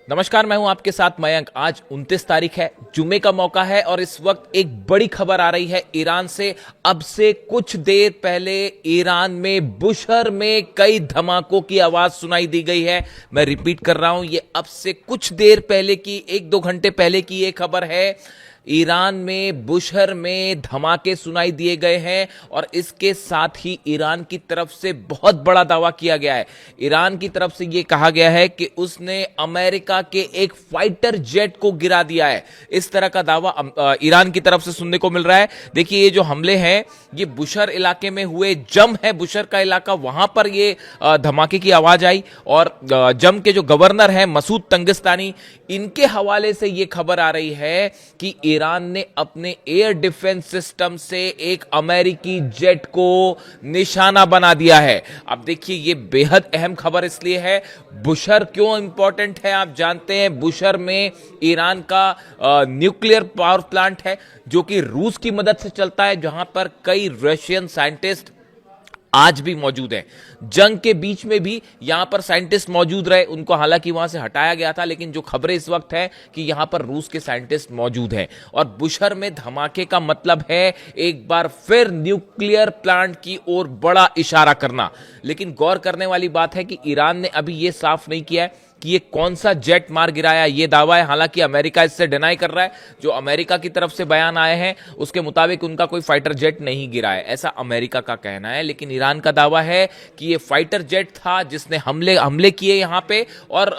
नमस्कार, मैं हूं आपके साथ मयंक। आज 29 तारीख है, जुमे का मौका है और इस वक्त एक बड़ी खबर आ रही है ईरान से। अब से कुछ देर पहले ईरान में बुशहर में कई धमाकों की आवाज सुनाई दी गई है। मैं रिपीट कर रहा हूं, ये अब से कुछ देर पहले की, 1-2 घंटे पहले की ये खबर है। ईरान में बुशहर में धमाके सुनाई दिए गए हैं और इसके साथ ही ईरान की तरफ से बहुत बड़ा दावा किया गया है। ईरान की तरफ से यह कहा गया है कि उसने अमेरिका के एक फाइटर जेट को गिरा दिया है। इस तरह का दावा ईरान की तरफ से सुनने को मिल रहा है। देखिए, ये जो हमले हैं ये बुशहर इलाके में हुए। जम है बुशहर का इलाका, वहां पर ये धमाके की आवाज आई और जम के जो गवर्नर हैं मसूद तंगिस्तानी, इनके हवाले से यह खबर आ रही है कि ईरान ने अपने एयर डिफेंस सिस्टम से एक अमेरिकी जेट को निशाना बना दिया है। अब देखिए, यह बेहद अहम खबर इसलिए है। बुशहर क्यों इंपॉर्टेंट है आप जानते हैं। बुशहर में ईरान का न्यूक्लियर पावर प्लांट है जो कि रूस की मदद से चलता है, जहां पर कई रशियन साइंटिस्ट आज भी मौजूद हैं। जंग के बीच में भी यहां पर साइंटिस्ट मौजूद रहे, उनको हालांकि वहां से हटाया गया था, लेकिन जो खबरें इस वक्त है कि यहां पर रूस के साइंटिस्ट मौजूद हैं। और बुशहर में धमाके का मतलब है एक बार फिर न्यूक्लियर प्लांट की ओर बड़ा इशारा करना। लेकिन गौर करने वाली बात है कि ईरान ने अभी यह साफ नहीं किया है कि ये कौन सा जेट मार गिराया। ये दावा है, हालांकि अमेरिका इससे डिनाई कर रहा है। जो अमेरिका की तरफ से बयान आए हैं उसके मुताबिक उनका कोई फाइटर जेट नहीं गिरा है, ऐसा अमेरिका का कहना है। लेकिन ईरान का दावा है कि ये फाइटर जेट था जिसने हमले किए यहां पे और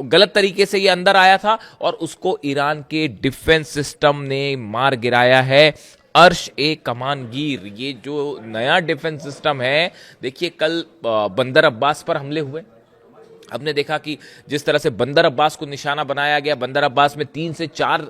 गलत तरीके से ये अंदर आया था और उसको ईरान के डिफेंस सिस्टम ने मार गिराया है। अर्श ए कमानगीर, ये जो नया डिफेंस सिस्टम है, देखिए कल बंदर अब्बास पर हमले हुए। हमने देखा कि जिस तरह से बंदर अब्बास को निशाना बनाया गया, बंदर अब्बास में 3 से 4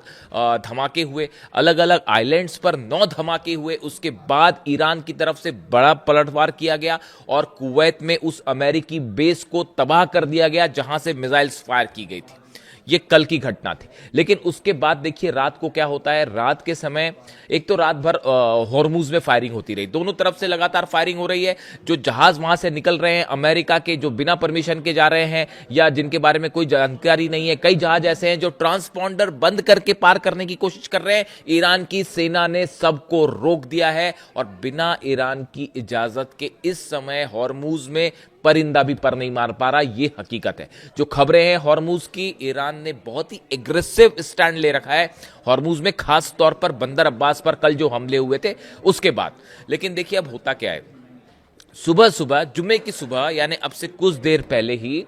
धमाके हुए, अलग अलग आइलैंड्स पर 9 धमाके हुए। उसके बाद ईरान की तरफ से बड़ा पलटवार किया गया और कुवैत में उस अमेरिकी बेस को तबाह कर दिया गया जहां से मिसाइल्स फायर की गई थी। ये कल की घटना थी। लेकिन उसके बाद देखिए रात को क्या होता है। रात के समय एक तो रात भर हॉर्मुज में फायरिंग होती रही, दोनों तरफ से लगातार फायरिंग हो रही है। जो जहाज वहां से निकल रहे हैं अमेरिका के, जो बिना परमिशन के जा रहे हैं या जिनके बारे में कोई जानकारी नहीं है, कई जहाज ऐसे हैं जो ट्रांसपॉन्डर बंद करके पार करने की कोशिश कर रहे हैं। ईरान की सेना ने सबको रोक दिया है और बिना ईरान की इजाजत के इस समय हॉर्मुज में परिंदा भी पर नहीं मार पा रहा। यह हकीकत है। जो खबरें हैं हॉर्मुज की, ईरान ने बहुत ही एग्रेसिव स्टैंड ले रखा है हॉर्मुज में, खास तौर पर बंदर अब्बास पर कल जो हमले हुए थे उसके बाद। लेकिन देखिए अब होता क्या है, सुबह सुबह, जुमे की सुबह, यानी अब से कुछ देर पहले ही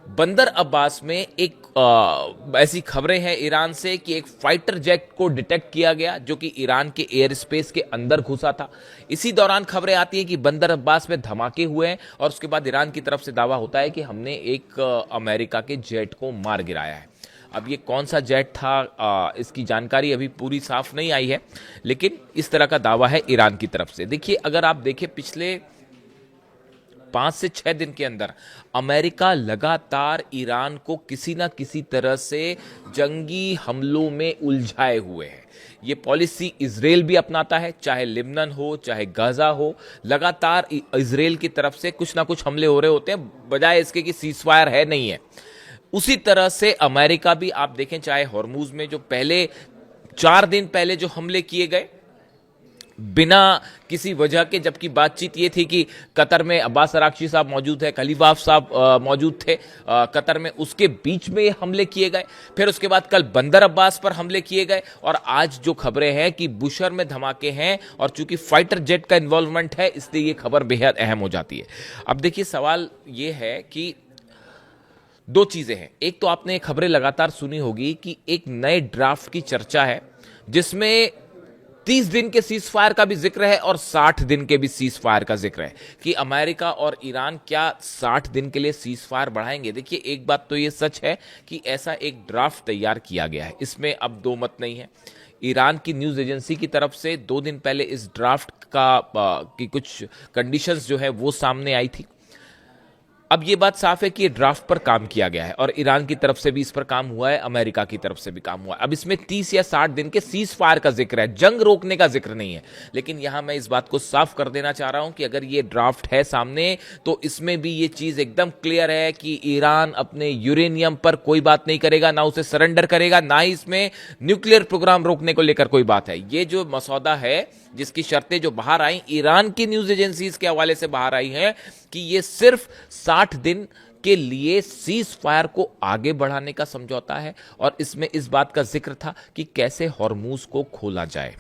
बंदर अब्बास में एक ऐसी खबरें हैं ईरान से कि एक फाइटर जेट को डिटेक्ट किया गया जो कि ईरान के एयर स्पेस के अंदर घुसा था। इसी दौरान खबरें आती हैं कि बंदर अब्बास में धमाके हुए हैं और उसके बाद ईरान की तरफ से दावा होता है कि हमने एक अमेरिका के जेट को मार गिराया है। अब ये कौन सा जेट था, इसकी जानकारी अभी पूरी साफ नहीं आई है, लेकिन इस तरह का दावा है ईरान की तरफ से। देखिए, अगर आप देखें पिछले 5 से 6 दिन के अंदर अमेरिका लगातार ईरान को किसी ना किसी तरह से जंगी हमलों में उलझाए हुए है। ये पॉलिसी इजराइल भी अपनाता है, चाहे लिबनन हो चाहे गाजा हो। लगातार इजराइल की तरफ से कुछ ना कुछ हमले हो रहे होते हैं, बजाय इसके कि सीजफायर है नहीं है। उसी तरह से अमेरिका भी आप देखें, चाहे हॉर्मुज में जो पहले 4 दिन पहले जो हमले किए गए बिना किसी वजह के, जबकि बातचीत ये थी कि कतर में अब्बास अराक्ची साहब मौजूद है, खलीफाफ साहब मौजूद थे कतर में, उसके बीच में हमले किए गए। फिर उसके बाद कल बंदर अब्बास पर हमले किए गए और आज जो खबरें हैं कि बुशहर में धमाके हैं और चूंकि फाइटर जेट का इन्वॉल्वमेंट है इसलिए ये खबर बेहद अहम हो जाती है। अब देखिए, सवाल ये है कि 2 चीजें हैं। एक तो आपने खबरें लगातार सुनी होगी कि एक नए ड्राफ्ट की चर्चा है जिसमें 30 दिन के सीज फायर का भी जिक्र है और 60 दिन के भी सीज फायर का जिक्र है कि अमेरिका और ईरान क्या 60 दिन के लिए सीज फायर बढ़ाएंगे। देखिए, एक बात तो ये सच है कि ऐसा एक ड्राफ्ट तैयार किया गया है, इसमें अब 2 मत नहीं है। ईरान की न्यूज एजेंसी की तरफ से 2 दिन पहले इस ड्राफ्ट की कुछ कंडीशंस जो है वो सामने आई थी। अब ये बात साफ है कि ये ड्राफ्ट पर काम किया गया है और ईरान की तरफ से भी इस पर काम हुआ है, अमेरिका की तरफ से भी काम हुआ है। अब इसमें 30 या 60 दिन के सीज फायर का जिक्र है, जंग रोकने का जिक्र नहीं है। लेकिन यहां मैं इस बात को साफ कर देना चाह रहा हूं कि अगर ये ड्राफ्ट है सामने तो इसमें भी ये चीज एकदम क्लियर है कि ईरान अपने यूरेनियम पर कोई बात नहीं करेगा, ना उसे सरेंडर करेगा, ना ही इसमें न्यूक्लियर प्रोग्राम रोकने को लेकर कोई बात है। ये जो मसौदा है जिसकी शर्तें जो बाहर आई, ईरान की न्यूज एजेंसीज के हवाले से बाहर आई हैं कि ये सिर्फ 60 दिन के लिए सीज फायर को आगे बढ़ाने का समझौता है और इसमें इस बात का जिक्र था कि कैसे हॉर्मूज को खोला जाए,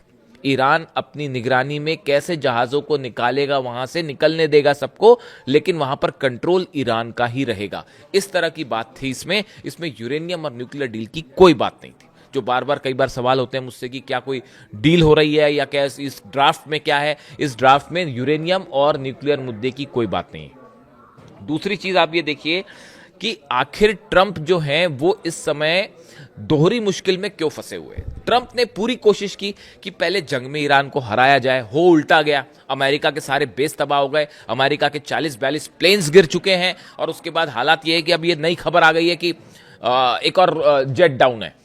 ईरान अपनी निगरानी में कैसे जहाजों को निकालेगा, वहां से निकलने देगा सबको, लेकिन वहां पर कंट्रोल ईरान का ही रहेगा। इस तरह की बात थी इसमें यूरेनियम और न्यूक्लियर डील की कोई बात नहीं थी। जो बार बार कई बार सवाल होते हैं मुझसे कि क्या कोई डील हो रही है या क्या इस ड्राफ्ट में क्या है, इस ड्राफ्ट में यूरेनियम और न्यूक्लियर मुद्दे की कोई बात नहीं है। दूसरी चीज आप ये देखिए कि आखिर ट्रंप जो हैं वो इस समय दोहरी मुश्किल में क्यों फंसे हुए हैं। ट्रंप ने पूरी कोशिश की कि पहले जंग में ईरान को हराया जाए, हो उल्टा गया, अमेरिका के सारे बेस तबाह हो गए, अमेरिका के 40-42 प्लेन्स गिर चुके हैं और उसके बाद हालात ये है कि अब ये नई खबर आ गई है कि एक और जेट डाउन है।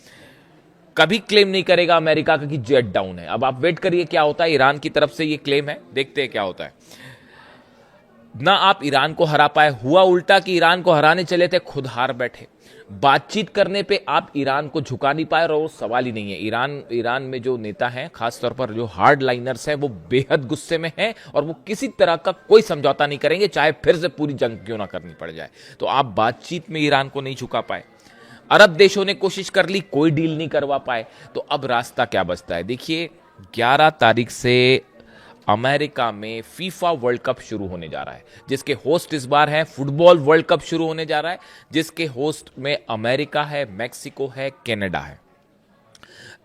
कभी क्लेम नहीं करेगा अमेरिका का कि जेट डाउन है। अब आप वेट करिए क्या होता है, ईरान की तरफ से ये क्लेम है, देखते हैं क्या होता है। ना आप ईरान को हरा पाए, हुआ उल्टा कि ईरान को हराने चले थे, खुद हार बैठे। बातचीत करने पे आप ईरान को झुका नहीं पाए और वो सवाल ही नहीं है। ईरान में जो नेता हैं, खासतौर पर जो हार्ड लाइनर्स हैं, वो बेहद गुस्से में हैं और वो किसी तरह का कोई समझौता नहीं करेंगे, चाहे फिर से पूरी जंग क्यों ना करनी पड़ जाए। तो आप बातचीत में ईरान को नहीं झुका पाए। अरब देशों ने कोशिश कर ली, कोई डील नहीं करवा पाए। तो अब रास्ता क्या बचता है? देखिए 11 तारीख से अमेरिका में फीफा वर्ल्ड कप शुरू होने जा रहा है, जिसके होस्ट इस बार है, फुटबॉल वर्ल्ड कप शुरू होने जा रहा है, जिसके होस्ट में अमेरिका है, मैक्सिको है, कनाडा है।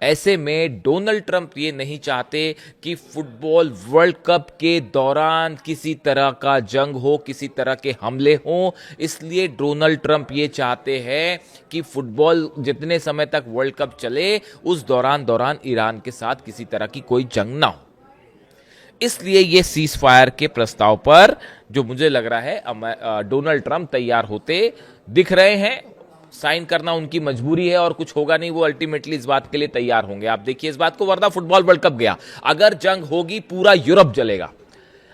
ऐसे में डोनाल्ड ट्रंप ये नहीं चाहते कि फुटबॉल वर्ल्ड कप के दौरान किसी तरह का जंग हो, किसी तरह के हमले हों। इसलिए डोनाल्ड ट्रंप ये चाहते हैं कि फुटबॉल जितने समय तक वर्ल्ड कप चले उस दौरान ईरान के साथ किसी तरह की कोई जंग ना हो। इसलिए ये सीज फायर के प्रस्ताव पर जो मुझे लग रहा है डोनाल्ड ट्रंप तैयार होते दिख रहे हैं। साइन करना उनकी मजबूरी है और कुछ होगा नहीं, वो अल्टीमेटली इस बात के लिए तैयार होंगे। आप देखिए इस बात को, वरना फुटबॉल वर्ल्ड कप गया, अगर जंग होगी पूरा यूरोप जलेगा।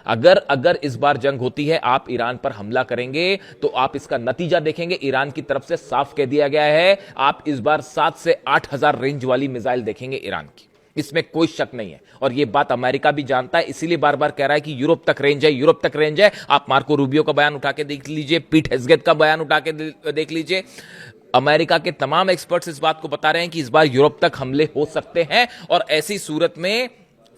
अगर इस बार जंग होती है, आप ईरान पर हमला करेंगे तो आप इसका नतीजा देखेंगे। ईरान की तरफ से साफ कह दिया गया है, आप इस बार 7 से 8 हजार रेंज वाली मिसाइल देखेंगे ईरान की, इसमें कोई शक नहीं है। और यह बात अमेरिका भी जानता है, इसीलिए बार बार कह रहा है कि यूरोप तक रेंज है, यूरोप तक रेंज है। आप मार्को रूबियो का बयान उठा के देख लीजिए, पीट हेग्सेट का बयान उठा के देख लीजिए। अमेरिका के तमाम एक्सपर्ट्स इस बात को बता रहे हैं कि इस बार यूरोप तक हमले हो सकते हैं और ऐसी सूरत में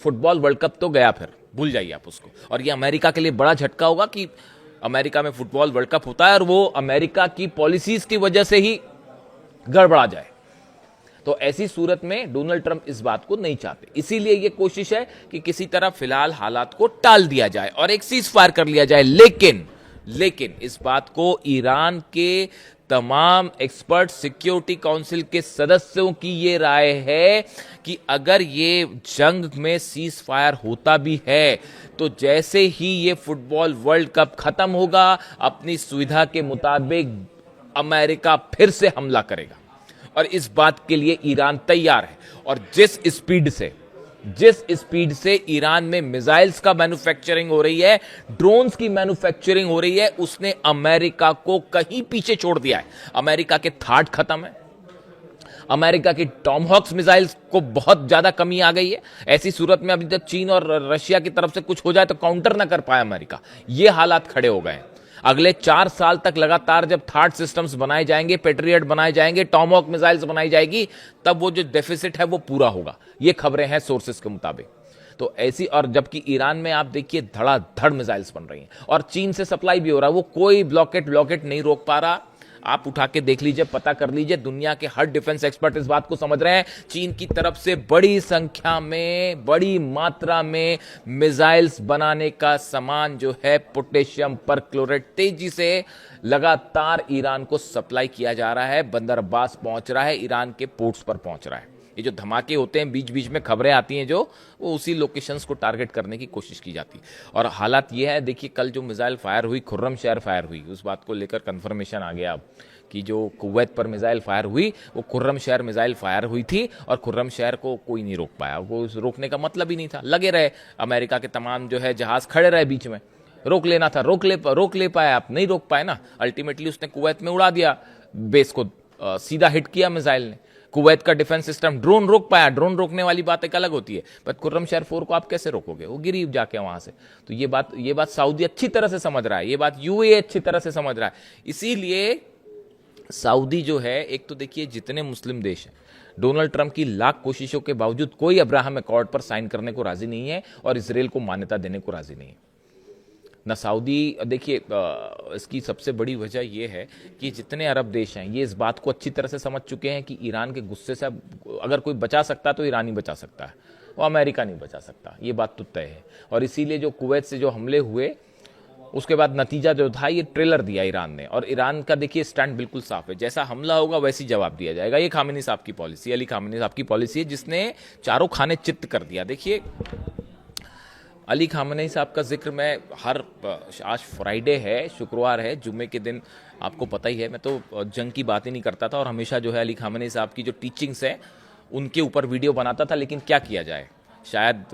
फुटबॉल वर्ल्ड कप तो गया, फिर भूल जाइए आप उसको। और यह अमेरिका के लिए बड़ा झटका होगा कि अमेरिका में फुटबॉल वर्ल्ड कप होता है और वो अमेरिका की पॉलिसीज की वजह से ही गड़बड़ा जाए। तो ऐसी सूरत में डोनाल्ड ट्रंप इस बात को नहीं चाहते, इसीलिए यह कोशिश है कि किसी तरह फिलहाल हालात को टाल दिया जाए और एक सीज फायर कर लिया जाए। लेकिन इस बात को ईरान के तमाम एक्सपर्ट, सिक्योरिटी काउंसिल के सदस्यों की यह राय है कि अगर ये जंग में सीज फायर होता भी है तो जैसे ही ये फुटबॉल वर्ल्ड कप खत्म होगा, अपनी सुविधा के मुताबिक अमेरिका फिर से हमला करेगा और इस बात के लिए ईरान तैयार है। और जिस स्पीड से ईरान में मिसाइल्स का मैन्युफैक्चरिंग हो रही है, ड्रोन्स की मैन्युफैक्चरिंग हो रही है, उसने अमेरिका को कहीं पीछे छोड़ दिया है। अमेरिका के थार्ड खत्म है, अमेरिका की टॉमहॉक्स मिसाइल्स को बहुत ज्यादा कमी आ गई है। ऐसी सूरत में अभी तक चीन और रशिया की तरफ से कुछ हो जाए तो काउंटर ना कर पाए अमेरिका, ये हालात खड़े हो गए हैं। अगले 4 साल तक लगातार जब थर्ड सिस्टम्स बनाए जाएंगे, पेट्रियट बनाए जाएंगे, टॉमहॉक मिसाइल्स बनाई जाएगी, तब वो जो डेफिसिट है वो पूरा होगा। ये खबरें हैं सोर्सेस के मुताबिक। तो ऐसी, और जबकि ईरान में आप देखिए धड़ाधड़ मिसाइल्स बन रही हैं और चीन से सप्लाई भी हो रहा है, वो कोई ब्लॉकेट नहीं रोक पा रहा। आप उठा के देख लीजिए, पता कर लीजिए, दुनिया के हर डिफेंस एक्सपर्ट इस बात को समझ रहे हैं। चीन की तरफ से बड़ी संख्या में, बड़ी मात्रा में मिसाइल्स बनाने का सामान जो है पोटेशियम परक्लोरेट तेजी से लगातार ईरान को सप्लाई किया जा रहा है, बंदर अब्बास पहुंच रहा है, ईरान के पोर्ट्स पर पहुंच रहा है। ये जो धमाके होते हैं, बीच बीच में खबरें आती हैं जो, वो उसी लोकेशंस को टारगेट करने की कोशिश की जाती है। और हालात ये है, देखिए कल जो मिसाइल फायर हुई, खुर्रम शहर फायर हुई, उस बात को लेकर कंफर्मेशन आ गया अब कि जो कुवैत पर मिसाइल फायर हुई वो खुर्रम शहर मिसाइल फायर हुई थी, और खुर्रम शहर को कोई नहीं रोक पाया। वो रोकने का मतलब ही नहीं था, लगे रहे अमेरिका के तमाम जो है जहाज खड़े रहे बीच में, रोक लेना था, रोक ले पाए आप, नहीं रोक पाए ना। अल्टीमेटली उसने कुवैत में उड़ा दिया बेस को, सीधा हिट किया मिसाइल ने। कुवैत का डिफेंस सिस्टम ड्रोन रोक पाया, ड्रोन रोकने वाली बात एक अलग होती है, पर खुर्रम शहर 4 को आप कैसे रोकोगे, वो गिरी जाके वहां से। तो ये बात सऊदी अच्छी तरह से समझ रहा है, ये बात यूएई अच्छी तरह से समझ रहा है। इसीलिए सऊदी जो है, एक तो देखिए जितने मुस्लिम देश हैं, डोनाल्ड ट्रंप की लाख कोशिशों के बावजूद कोई अब्राहम अकॉर्ड पर साइन करने को राजी नहीं है और इसराइल को मान्यता देने को राजी नहीं है ना सऊदी। देखिए इसकी सबसे बड़ी वजह यह है कि जितने अरब देश हैं ये इस बात को अच्छी तरह से समझ चुके हैं कि ईरान के गुस्से से अगर कोई बचा सकता तो ईरान ही बचा सकता है, वो अमेरिका नहीं बचा सकता, ये बात तो तय है। और इसीलिए जो कुवैत से जो हमले हुए उसके बाद नतीजा जो था, ये ट्रेलर दिया ईरान ने, और ईरान का देखिए स्टैंड बिल्कुल साफ है, जैसा हमला होगा वैसी जवाब दिया जाएगा। ये खामेनी साहब की पॉलिसी, अली खामेनी साहब की पॉलिसी है, जिसने चारों खाने चित्त कर दिया। देखिए अली खामेनी साहब का जिक्र मैं आज फ्राइडे है, शुक्रवार है, जुम्मे के दिन आपको पता ही है, मैं तो जंग की बात ही नहीं करता था और हमेशा जो है अली खामेनी साहब की जो टीचिंग्स है उनके ऊपर वीडियो बनाता था, लेकिन क्या किया जाए, शायद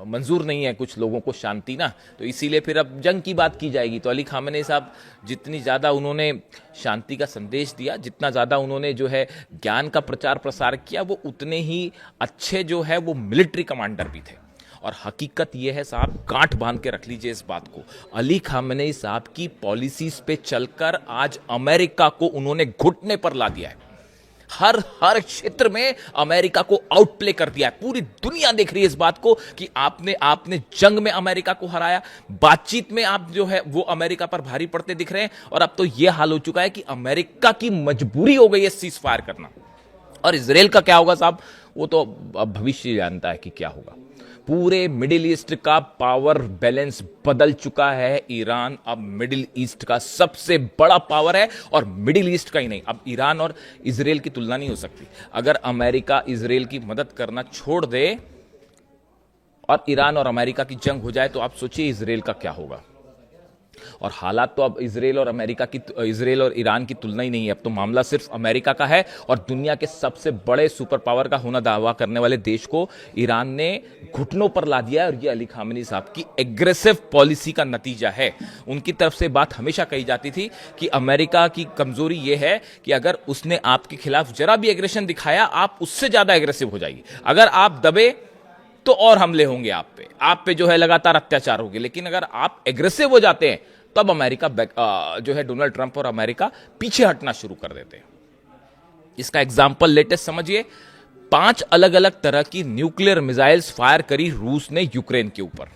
मंजूर नहीं है कुछ लोगों को शांति ना, तो इसीलिए फिर अब जंग की बात की जाएगी। तो अली खामेनी साहब जितनी ज़्यादा उन्होंने शांति का संदेश दिया, जितना ज़्यादा उन्होंने जो है ज्ञान का प्रचार प्रसार किया, वो उतने ही अच्छे जो है वो मिलिट्री कमांडर भी थे। और हकीकत ये है साहब, गांठ बांध के रख लीजिए इस बात को, अली खामेनी साहब की पॉलिसीज पे चलकर आज अमेरिका को उन्होंने घुटने पर ला दिया है। हर क्षेत्र में अमेरिका को आउटप्ले कर दिया है। पूरी दुनिया देख रही है इस बात को कि आपने जंग में अमेरिका को हराया, बातचीत में आप जो है वो अमेरिका पर भारी पड़ते दिख रहे हैं, और अब तो यह हाल हो चुका है कि अमेरिका की मजबूरी हो गई है सीज फायर करना। और इजराइल का क्या होगा साहब, वो तो अब भविष्य जानता है कि क्या होगा। पूरे मिडिल ईस्ट का पावर बैलेंस बदल चुका है। ईरान अब मिडिल ईस्ट का सबसे बड़ा पावर है, और मिडिल ईस्ट का ही नहीं, अब ईरान और इजराइल की तुलना नहीं हो सकती। अगर अमेरिका इजराइल की मदद करना छोड़ दे और ईरान और अमेरिका की जंग हो जाए, तो आप सोचिए इजराइल का क्या होगा। और हालात तो अब इजराइल और ईरान की तुलना ही नहीं है, अब तो मामला सिर्फ अमेरिका का है, और दुनिया के सबसे बड़े सुपर पावर का होना दावा करने वाले देश को ईरान ने घुटनों पर ला दिया है। और ये अली खामेनी साहब की एग्रेसिव पॉलिसी का नतीजा है। उनकी तरफ से बात हमेशा कही जाती थी कि अमेरिका की कमजोरी यह है कि अगर उसने आपके खिलाफ जरा भी एग्रेशन दिखाया, आप उससे ज्यादा एग्रेसिव हो जाइए, अगर आप दबे तो और हमले होंगे आप पे जो है लगातार अत्याचार होंगे, लेकिन अगर आप एग्रेसिव हो जाते हैं तब अमेरिका जो है डोनाल्ड ट्रंप और अमेरिका पीछे हटना शुरू कर देते हैं। इसका एग्जांपल लेटेस्ट समझिए, 5 अलग अलग तरह की न्यूक्लियर मिसाइल्स फायर करी रूस ने यूक्रेन के ऊपर।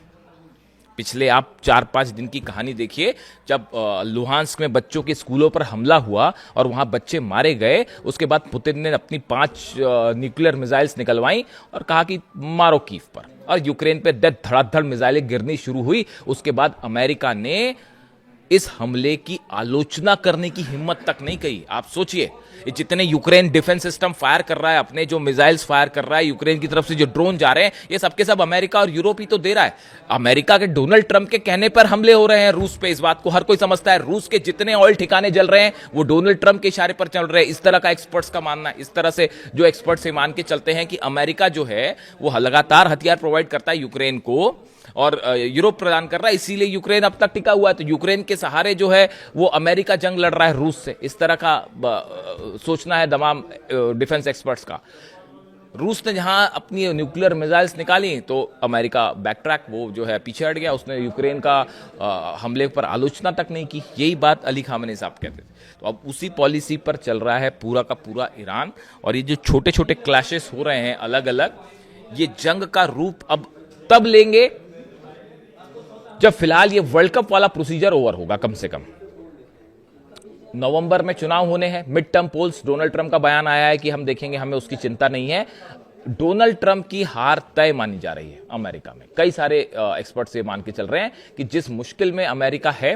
पिछले आप 4-5 दिन की कहानी देखिए, जब लुहांस्क में बच्चों के स्कूलों पर हमला हुआ और वहां बच्चे मारे गए, उसके बाद पुतिन ने अपनी 5 न्यूक्लियर मिसाइल्स निकलवाई और कहा कि मारो कीव पर, और यूक्रेन पे धड़ाधड़ मिसाइलें गिरनी शुरू हुई। उसके बाद अमेरिका ने इस हमले की आलोचना करने की हिम्मत तक नहीं की। आप सोचिए, जितने यूक्रेन डिफेंस सिस्टम फायर कर रहा है, अपने जो मिसाइल्स फायर कर रहा है, यूक्रेन की तरफ से जो ड्रोन जा रहे हैं, ये सबके सब अमेरिका और यूरोप ही तो दे रहा है। अमेरिका के डोनाल्ड ट्रंप के कहने पर हमले हो रहे हैं रूस पे, इस बात को हर कोई समझता है। रूस के जितने ऑयल ठिकाने जल रहे हैं वो डोनाल्ड ट्रंप के इशारे पर चल रहे हैं, इस तरह का एक्सपर्ट्स का मानना है। इस तरह से जो एक्सपर्ट्स से मान के चलते हैं कि अमेरिका जो है वो लगातार हथियार प्रोवाइड करता है यूक्रेन को, और यूरोप प्रदान कर रहा है, इसीलिए यूक्रेन अब तक टिका हुआ है। तो यूक्रेन के सहारे जो है वो अमेरिका जंग लड़ रहा है रूस से, इस तरह का सोचना है तमाम डिफेंस एक्सपर्ट्स का। रूस ने जहां अपनी न्यूक्लियर मिसाइल्स निकाली तो अमेरिका बैकट्रैक, वो जो है पीछे हट गया, उसने यूक्रेन का हमले पर आलोचना तक नहीं की। यही बात अली खामेनी साहब कहते थे। तो अब उसी पॉलिसी पर चल रहा है पूरा का पूरा ईरान, और ये जो छोटे छोटे क्लैशेस हो रहे हैं अलग अलग, ये जंग का रूप अब तब लेंगे जब फिलहाल ये वर्ल्ड कप वाला प्रोसीजर ओवर होगा। कम से कम नवंबर में चुनाव होने हैं, mid term polls, Donald Trump का बयान आया है कि हम देखेंगे, हमें उसकी चिंता नहीं है। डोनाल्ड ट्रंप की हार तय मानी जा रही है अमेरिका में। कई सारे एक्सपर्ट्स ये मान के चल रहे हैं कि जिस मुश्किल में अमेरिका है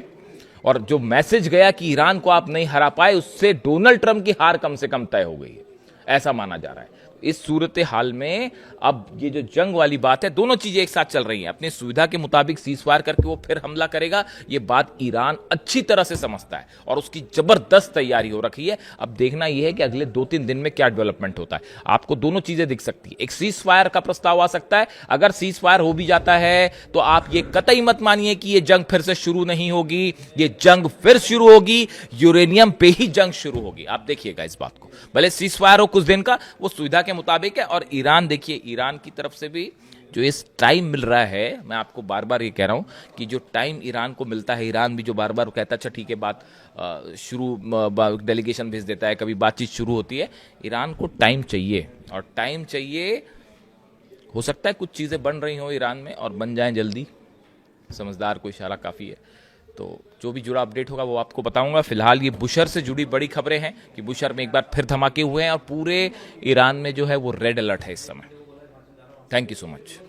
और जो मैसेज गया कि ईरान को आप नहीं हरा पाए, उससे डोनाल्ड ट्रंप की हार कम से कम तय हो गई है, ऐसा माना जा रहा है। इस सूरत हाल में अब ये जो जंग वाली बात है, दोनों चीजें एक साथ चल रही हैं। अपनी सुविधा के मुताबिक सीजफायर करके वो फिर हमला करेगा, ये बात ईरान अच्छी तरह से समझता है और उसकी जबरदस्त तैयारी हो रखी है। अब देखना यह है कि अगले 2-3 दिन में क्या डेवलपमेंट होता है। आपको दोनों चीजें दिख सकती है, एक सीजफायर का प्रस्ताव आ सकता है। अगर सीजफायर हो भी जाता है तो आप ये कतई मत मानिए कि ये जंग फिर से शुरू नहीं होगी। ये जंग फिर शुरू होगी, यूरेनियम पे ही जंग शुरू होगी। आप देखिएगा इस बात को, भले सीजफायर हो कुछ दिन का, वो सुविधा के मुताबिक है। और ईरान, देखिए ईरान की तरफ से भी जो इस टाइम मिल रहा है, मैं आपको बार बार ये कह रहा हूं कि जो टाइम ईरान को मिलता है, ईरान भी जो बार बार कहता है अच्छा ठीक है बात शुरू, डेलीगेशन भेज देता है, कभी बातचीत शुरू होती है। ईरान को टाइम चाहिए, और टाइम चाहिए। हो सकता है कुछ चीज़ें बन रही हों ईरान में और बन जाएं जल्दी, समझदार को इशारा काफ़ी है। तो जो भी जुड़ा अपडेट होगा वो आपको बताऊंगा। फिलहाल ये बुशर से जुड़ी बड़ी खबरें हैं कि बुशर में एक बार फिर धमाके हुए हैं और पूरे ईरान में जो है वो रेड अलर्ट है इस समय। Thank you so much.